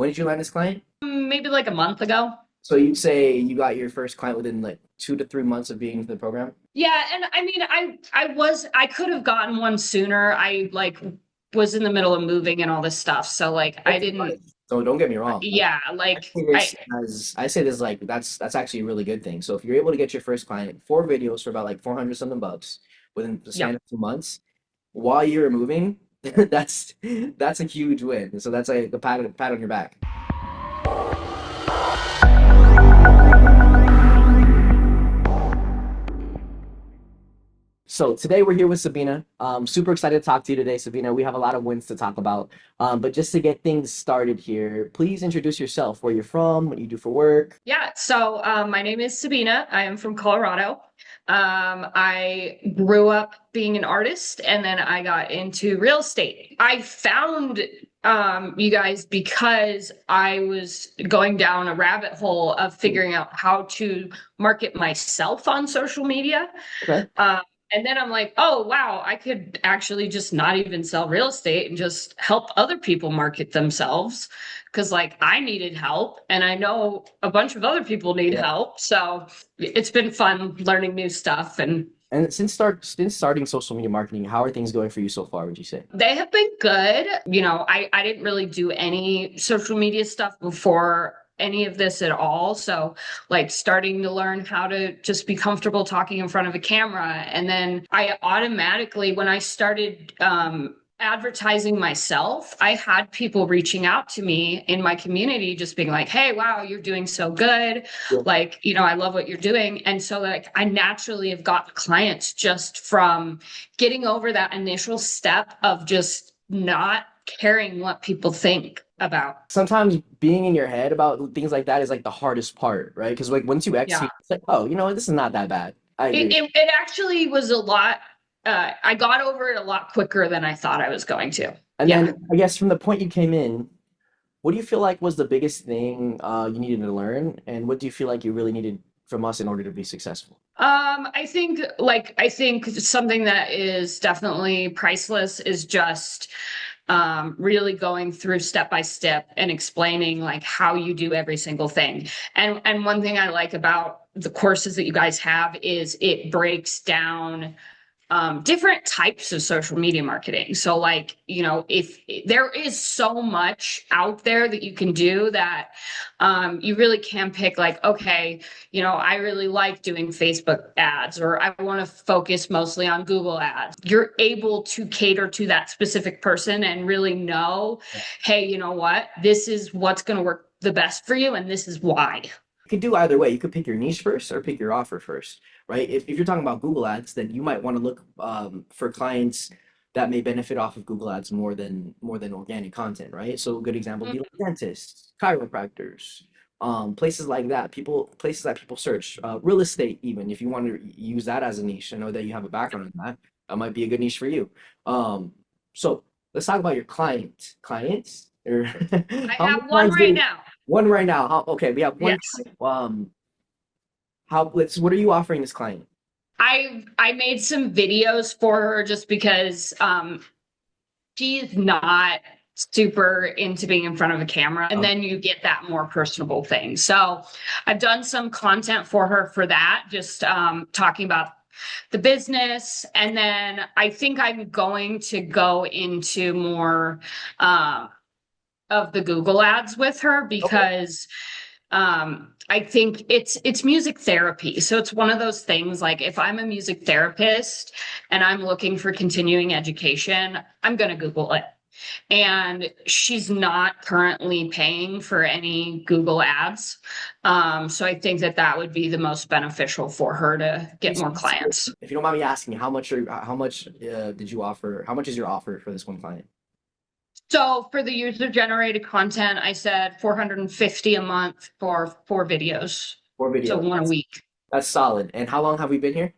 When did you land this client? Maybe like a month ago. So you'd say you got your first client within like 2 to 3 months of being in the program? Yeah, and I mean, I could have gotten one sooner. I like was in the middle of moving and all this stuff, so like I That's didn't. nice. So don't get me wrong. Like, Yeah, I like say I this I say this like that's actually a really good thing. So if you're able to get your first client, 4 videos for about like 400 something bucks within the Yep. span of 2 months while you're moving, that's a huge win. So that's like a pat on your back. So today we're here with Sabina. Super excited to talk to you today, Sabina. We have a lot of wins to talk about. But just to get things started here, please introduce yourself, where you're from, what you do for work. Yeah, so my name is Sabina. I am from Colorado. I grew up being an artist and then I got into real estate. I found you guys because I was going down a rabbit hole of figuring out how to market myself on social media. Okay. Uh, and then I'm like, oh, wow, I could actually just not even sell real estate and just help other people market themselves. Cause like I needed help and I know a bunch of other people need Yeah. help. So it's been fun learning new stuff and And since starting social media marketing, how are things going for you so far, would you say? they have been good. I didn't really do any social media stuff before any of this at all. So, like, starting to learn how to just be comfortable talking in front of a camera. And then I automatically, when I started advertising myself, I had people reaching out to me in my community, just being like, hey, wow, you're doing so good. Yeah. Like, I love what you're doing. And so, like, I naturally have got clients just from getting over that initial step of just not caring what people think about. Sometimes being in your head about things like that is like the hardest part, right? Because like once you Yeah. execute, it's like, oh, you know what, this is not that bad. I It, agree. it, it actually was a lot. I got over it a lot quicker than I thought I was going to. And Yeah. then I guess from the point you came in, what do you feel like was the biggest thing you needed to learn, and what do you feel like you really needed from us in order to be successful? I think something that is definitely priceless is just really going through step by step and explaining like how you do every single thing. And one thing I like about the courses that you guys have is it breaks down different types of social media marketing. So, like, if there is so much out there that you can do that you really can pick, like, okay, I really like doing Facebook ads, or I want to focus mostly on Google ads. You're able to cater to that specific person and really know, hey, you know what? This is what's going to work the best for you, and this is why. You could do either way. You could pick your niche first or pick your offer first, right? If you're talking about Google Ads, then you might want to look for clients that may benefit off of Google Ads more than organic content, right? So a good example would be like dentists, chiropractors, places like that. Places that people search, real estate, even if you want to use that as a niche. I know that you have a background in that. That might be a good niche for you. So let's talk about your clients. Or I how many have one clients right do now. one right now? Okay, we have one Yes. client. What are you offering this client? I made some videos for her just because she's not super into being in front of a camera, and Um, then you get that more personable thing. So I've done some content for her for that, just talking about the business. And then I think I'm going to go into more of the Google ads with her okay. because I think it's music therapy. So it's one of those things, like, if I'm a music therapist and I'm looking for continuing education, I'm going to Google it. And she's not currently paying for any Google ads. So I think that that would be the most beneficial for her to get more clients. If you don't mind me asking, how much did you offer? How much is your offer for this one client? So for the user generated content, I said 450 a month for 4 videos. For So video. one a week. That's solid. And how long have we been here?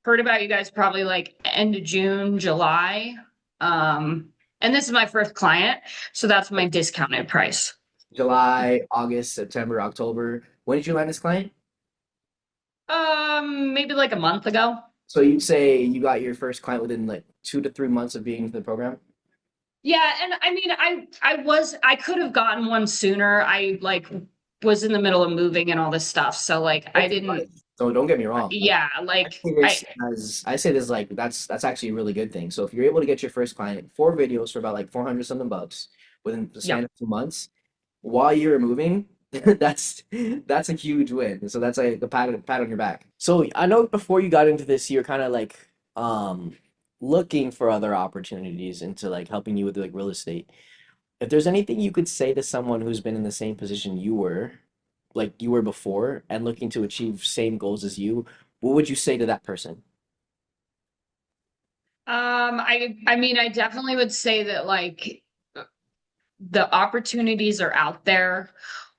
Heard about you guys probably like end of June, July. And this is my first client, so that's my discounted price. July, August, September, October. When did you land this client? Maybe like a month ago. So you'd say you got your first client within like 2 to 3 months of being in the program? Yeah, and I mean, I could have gotten one sooner. I like was in the middle of moving and all this stuff, so like I Both didn't. advice. So don't get me wrong. Yeah, I like say I this as I say this like that's actually a really good thing. So if you're able to get your first client, 4 videos for about like 400 something bucks within the yeah. span of 2 months while you're moving, that's a huge win. So that's like a pat on your back. So I know before you got into this, you're kind of like um looking for other opportunities into like helping you with like real estate. If there's anything you could say to someone who's been in the same position you were, like you were before, and looking to achieve same goals as you, what would you say to that person? I mean, I definitely would say that like the opportunities are out there.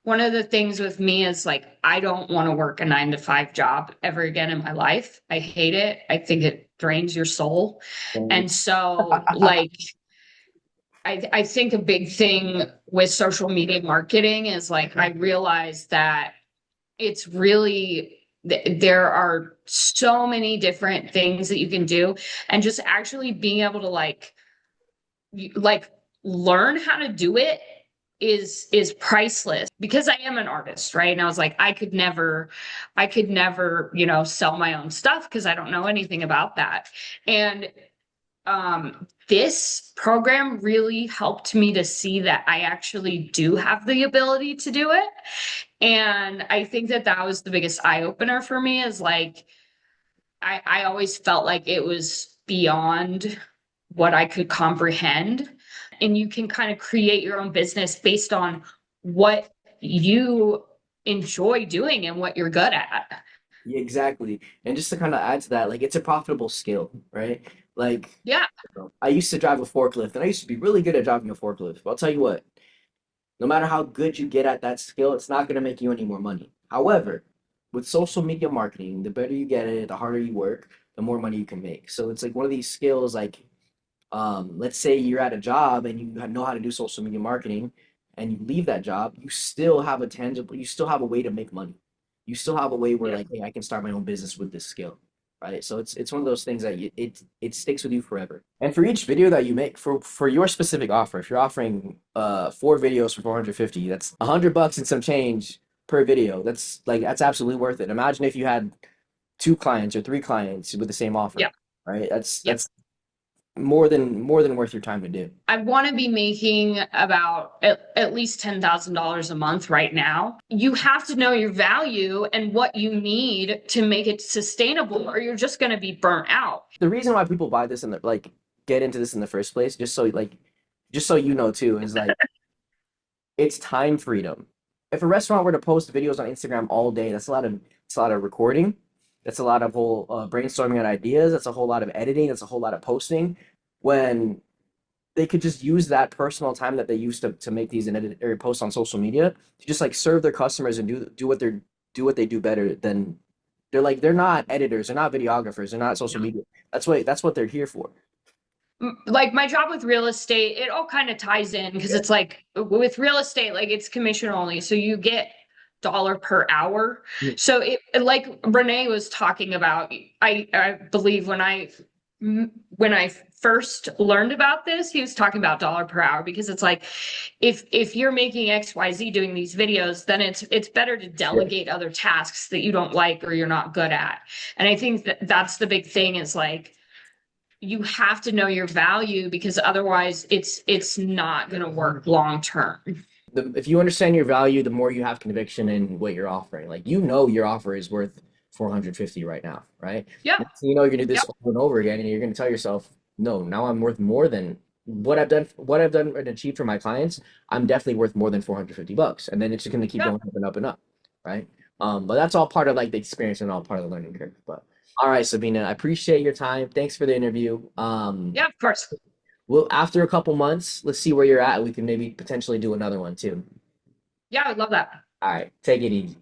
One of the things with me is like I don't want to work a 9 to 5 job ever again in my life. I hate it. I think it drains your soul. Same. And so like I think a big thing with social media marketing is like I realize that it's really there are so many different things that you can do, and just actually being able to like learn how to do it is priceless, because I am an artist, right? And I was like I could never sell my own stuff because I don't know anything about that. And this program really helped me to see that I actually do have the ability to do it. And I think that that was the biggest eye opener for me, is like I always felt like it was beyond what I could comprehend. And you can kind of create your own business based on what you enjoy doing and what you're good at. Yeah, exactly. And just to kind of add to that, like it's a profitable skill, right? Like Yeah. I used to drive a forklift and I used to be really good at driving a forklift. But I'll tell you what, no matter how good you get at that skill, it's not going to make you any more money. However, with social media marketing, the better you get at it, the harder you work, the more money you can make. So it's like one of these skills like let's say you're at a job and you know how to do social media marketing and you leave that job, you still have a tangible, you still have a way to make money. You still have a way where Yeah. like, hey, I can start my own business with this skill, right? So it's one of those things that it sticks with you forever. And for each video that you make for your specific offer, if you're offering 4 videos for 450, that's $100 and some change per video. That's absolutely worth it. Imagine if you had 2 clients or 3 clients with the same offer, Yeah. right? That's Yeah. that's more than worth your time to do. I want to be making about at least $10,000 a month right now. You have to know your value and what you need to make it sustainable, or you're just going to be burnt out. The reason why people buy this and like get into this in the first place, just so you know too, is like it's time freedom. If a restaurant were to post videos on Instagram all day, that's a lot of recording. That's a lot of whole brainstorming on ideas. That's a whole lot of editing. That's a whole lot of posting. When they could just use that personal time that they used to make these and edit or post on social media to just like serve their customers and do what they do better than they're not editors, they're not videographers, they're not social media. That's what they're here for. Like my job with real estate, it all kind of ties in, because Yeah. it's like with real estate, like it's commission only. So you get dollar per hour. Mm. So it like Rene was talking about, I believe when I first learned about this, he was talking about dollar per hour, because it's like if you're making XYZ doing these videos, then it's better to Yeah. delegate other tasks that you don't like or you're not good at. And I think that that's the big thing, is like you have to know your value, because otherwise it's not going to work long term. If you understand your value, the more you have conviction in what you're offering. Like you know your offer is worth 450 right now, right? Yeah. So you know you're gonna do Yep. this over and over again, and you're gonna tell yourself, no, now I'm worth more than what I've done and achieved for my clients. I'm definitely worth more than 450 bucks. And then it's just gonna keep Yeah. going up and up and up, right? But that's all part of like the experience and all part of the learning curve. But all right, Sabina, I appreciate your time. Thanks for the interview. Yeah, of course. Well, after a couple months, let's see where you're at. We can maybe potentially do another one too. Yeah, I would love that. All right, take it easy.